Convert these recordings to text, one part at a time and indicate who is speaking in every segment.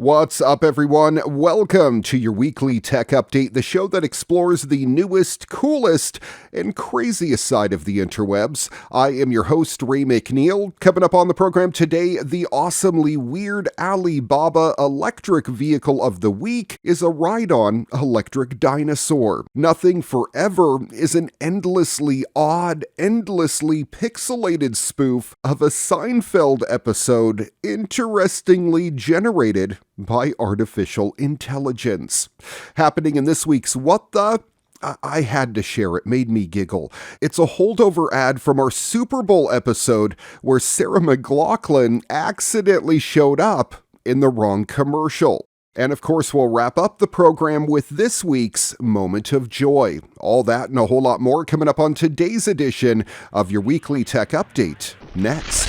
Speaker 1: What's up, everyone? Welcome to your weekly tech update, the show that explores the newest, coolest, and craziest side of the interwebs. I am your host, Ray McNeil. Coming up on the program today, the awesomely weird Alibaba electric vehicle of the week is a ride-on electric dinosaur. Nothing Forever is an endlessly odd, endlessly pixelated spoof of a Seinfeld episode, interestingly generated by artificial intelligence. Happening in this week's What The? I had to share it, made me giggle. It's a holdover ad from our Super Bowl episode where Sarah McLachlan accidentally showed up in the wrong commercial. And of course, we'll wrap up the program with this week's Moment of Joy. All that and a whole lot more coming up on today's edition of your weekly tech update. Next.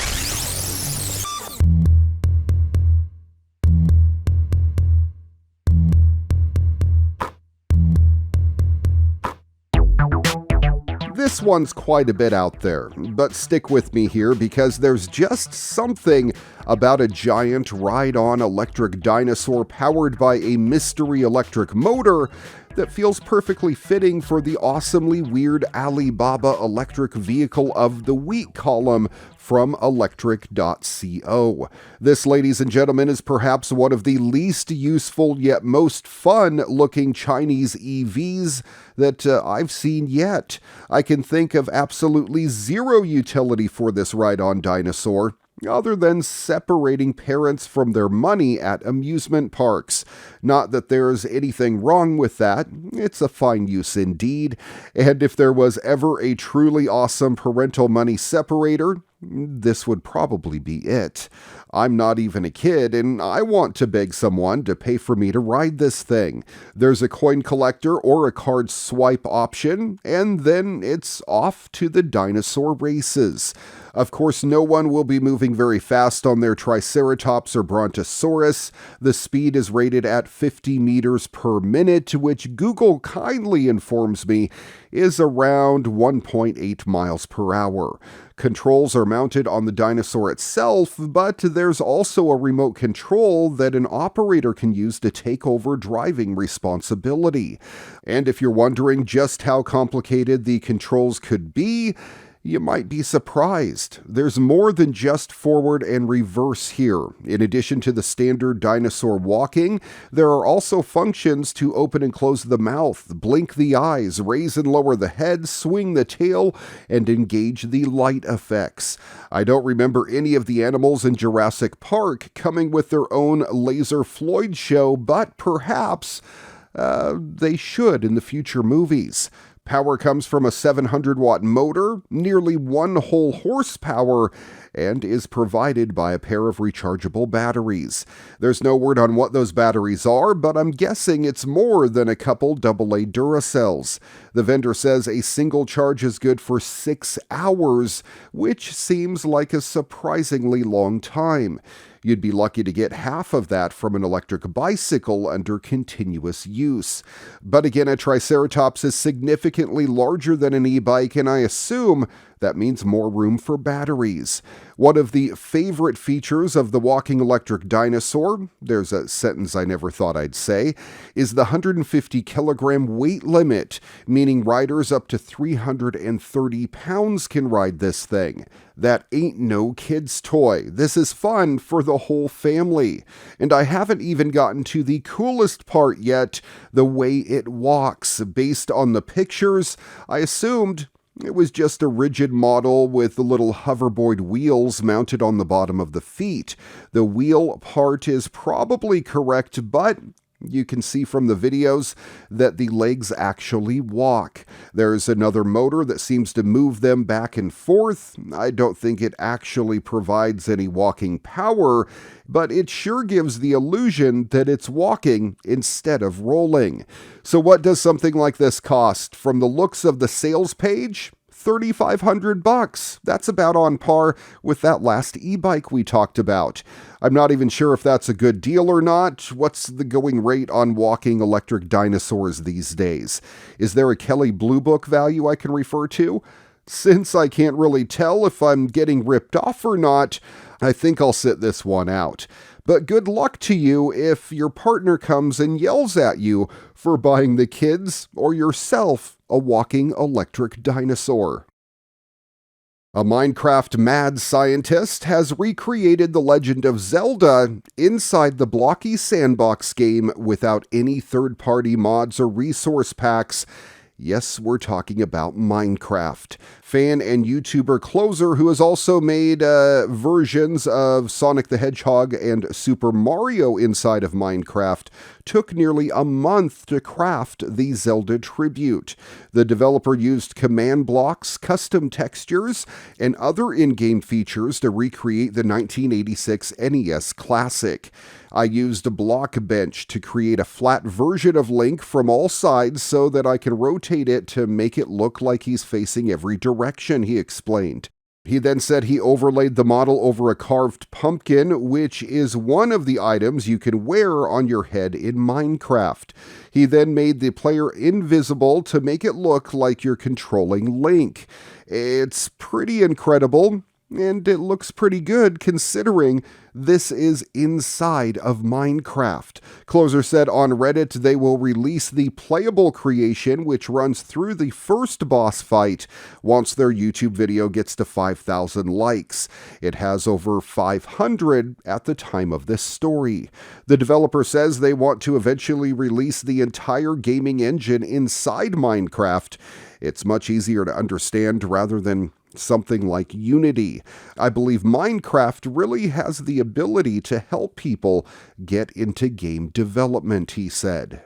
Speaker 1: This one's quite a bit out there, but stick with me here because there's just something about a giant ride-on electric dinosaur powered by a mystery electric motor that feels perfectly fitting for the awesomely weird Alibaba electric vehicle of the week column from electric.co. This, ladies and gentlemen, is perhaps one of the least useful yet most fun-looking Chinese EVs that I've seen yet. I can think of absolutely zero utility for this ride-on dinosaur, other than separating parents from their money at amusement parks. Not that there's anything wrong with that, it's a fine use indeed, and if there was ever a truly awesome parental money separator, this would probably be it. I'm not even a kid, and I want to beg someone to pay for me to ride this thing. There's a coin collector or a card swipe option, and then it's off to the dinosaur races. Of course, no one will be moving very fast on their Triceratops or Brontosaurus. The speed is rated at 50 meters per minute, which Google kindly informs me is around 1.8 miles per hour. Controls are mounted on the dinosaur itself, but there's also a remote control that an operator can use to take over driving responsibility. And if you're wondering just how complicated the controls could be, you might be surprised. There's more than just forward and reverse here. In addition to the standard dinosaur walking, there are also functions to open and close the mouth, blink the eyes, raise and lower the head, swing the tail, and engage the light effects. I don't remember any of the animals in Jurassic Park coming with their own Laser Floyd show, but perhaps they should in the future movies. Power comes from a 700-watt motor, nearly 1 whole horsepower, and is provided by a pair of rechargeable batteries. There's no word on what those batteries are, but I'm guessing it's more than a couple AA Duracells. The vendor says a single charge is good for 6 hours, which seems like a surprisingly long time. You'd be lucky to get half of that from an electric bicycle under continuous use. But again, a Triceratops is significantly larger than an e-bike, and I assume that means more room for batteries. One of the favorite features of the walking electric dinosaur, there's a sentence I never thought I'd say, is the 150 kilogram weight limit, meaning riders up to 330 pounds can ride this thing. That ain't no kid's toy. This is fun for the whole family. And I haven't even gotten to the coolest part yet, the way it walks. Based on the pictures, I assumed it was just a rigid model with the little hoverboard wheels mounted on the bottom of the feet. The wheel part is probably correct, but you can see from the videos that the legs actually walk. There's another motor that seems to move them back and forth. I don't think it actually provides any walking power, but it sure gives the illusion that it's walking instead of rolling. So what does something like this cost? From the looks of the sales page, $3,500. That's about on par with that last e-bike we talked about. I'm not even sure if that's a good deal or not. What's the going rate on walking electric dinosaurs these days? Is there a Kelley Blue Book value I can refer to? Since I can't really tell if I'm getting ripped off or not, I think I'll sit this one out. But good luck to you if your partner comes and yells at you for buying the kids or yourself a walking electric dinosaur. A Minecraft mad scientist has recreated The Legend of Zelda inside the blocky sandbox game without any third-party mods or resource packs. Yes, we're talking about Minecraft. Fan and YouTuber Closer, who has also made versions of Sonic the Hedgehog and Super Mario inside of Minecraft, took nearly a month to craft the Zelda tribute. The developer used command blocks, custom textures, and other in-game features to recreate the 1986 NES classic. I used a block bench to create a flat version of Link from all sides so that I can rotate it to make it look like he's facing every direction, he explained. He then said he overlaid the model over a carved pumpkin, which is one of the items you can wear on your head in Minecraft. He then made the player invisible to make it look like you're controlling Link. It's pretty incredible, and it looks pretty good considering this is inside of Minecraft. Closer said on Reddit they will release the playable creation, which runs through the first boss fight, once their YouTube video gets to 5,000 likes. It has over 500 at the time of this story. The developer says they want to eventually release the entire gaming engine inside Minecraft. It's much easier to understand rather than something like Unity. I believe Minecraft really has the ability to help people get into game development, he said.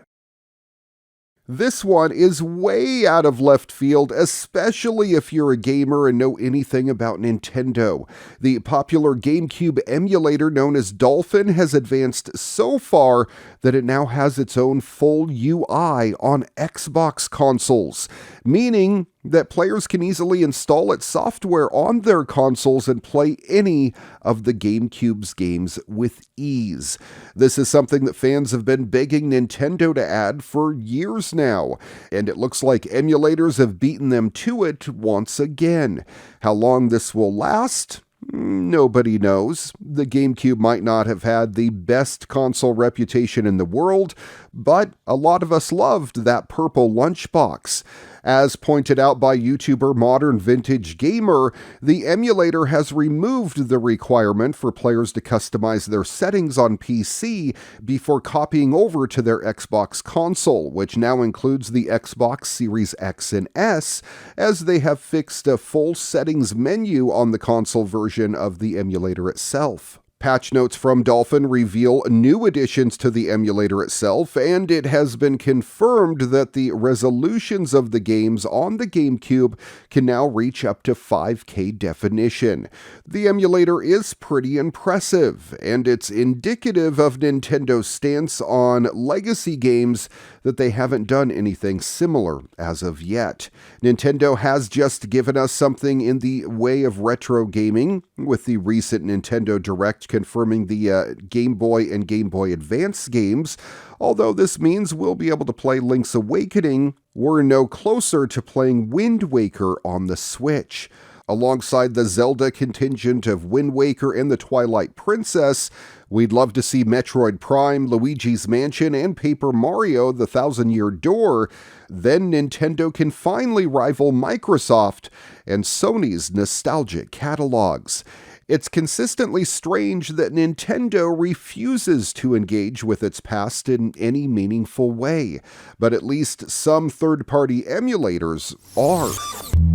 Speaker 1: This one is way out of left field, especially if you're a gamer and know anything about Nintendo. The popular GameCube emulator known as Dolphin has advanced so far that it now has its own full UI on Xbox consoles, meaning that players can easily install its software on their consoles and play any of the GameCube's games with ease. This is something that fans have been begging Nintendo to add for years now, and it looks like emulators have beaten them to it once again. How long this will last? Nobody knows. The GameCube might not have had the best console reputation in the world, but a lot of us loved that purple lunchbox. As pointed out by YouTuber Modern Vintage Gamer, the emulator has removed the requirement for players to customize their settings on PC before copying over to their Xbox console, which now includes the Xbox Series X and S, as they have fixed a full settings menu on the console version of the emulator itself. Patch notes from Dolphin reveal new additions to the emulator itself, and it has been confirmed that the resolutions of the games on the GameCube can now reach up to 5K definition. The emulator is pretty impressive, and it's indicative of Nintendo's stance on legacy games that they haven't done anything similar as of yet. Nintendo has just given us something in the way of retro gaming, with the recent Nintendo Direct confirming the Game Boy and Game Boy Advance games. Although this means we'll be able to play Link's Awakening, we're no closer to playing Wind Waker on the Switch. Alongside the Zelda contingent of Wind Waker and the Twilight Princess, we'd love to see Metroid Prime, Luigi's Mansion, and Paper Mario: The Thousand Year Door. Then Nintendo can finally rival Microsoft and Sony's nostalgic catalogs. It's consistently strange that Nintendo refuses to engage with its past in any meaningful way, but at least some third-party emulators are.